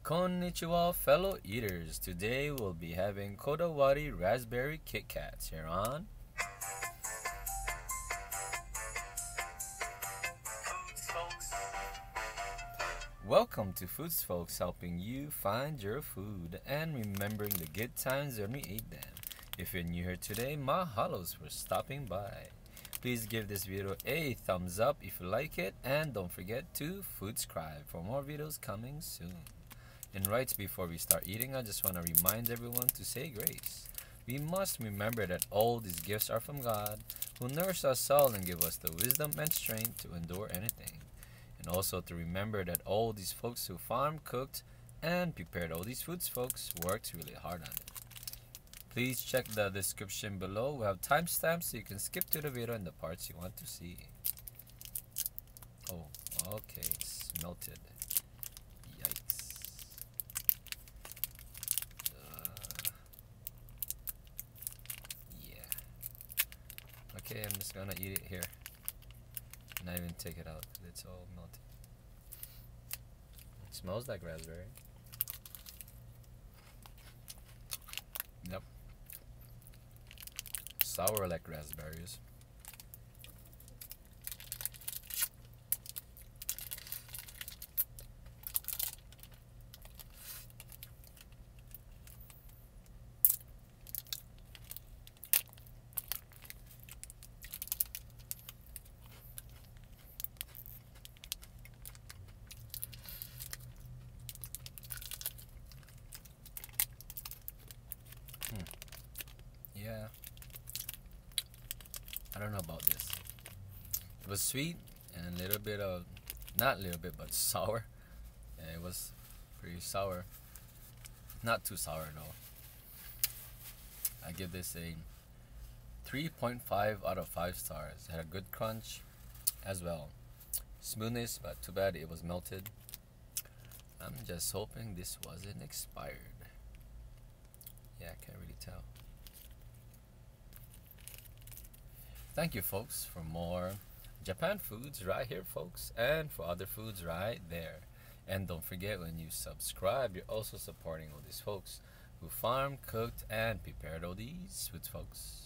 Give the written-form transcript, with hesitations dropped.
Konnichiwa, fellow eaters. Today we'll be having Kodawari Raspberry Kit Kats here on FoodzFolkz. Welcome to FoodzFolkz, helping you find your food and remembering the good times when we ate them. If you're new here today, mahalos for stopping by. Please give this video a thumbs up if you like it, and don't forget to subscribe for more videos coming soon. And right before we start eating, I just want to remind everyone to say grace. We must remember that all these gifts are from God, who nourishes us all and give us the wisdom and strength to endure anything. And also to remember that all these folks who farmed, cooked, and prepared all these foods, folks, worked really hard on it. Please check the description below. We have timestamps so you can skip to the video and the parts you want to see. Oh, okay, it's melted. Yikes. Yeah. Okay, I'm just gonna eat it here. Not even take it out. It's all melted. It smells like raspberry. Yep. Sour like raspberries. Yeah. I don't know about this. It was sweet and a little bit of, not a little bit, but sour. Yeah, it was pretty sour. Not too sour though. I give this a 3.5 out of 5 stars. It had a good crunch as well. Smoothness, but too bad it was melted. I'm just hoping this wasn't expired. Yeah, I can't really tell. Thank you, folks, for more Japan foods right here, folks, and for other foods right there. And don't forget, when you subscribe, you're also supporting all these folks who farmed, cooked, and prepared all these foods, folks.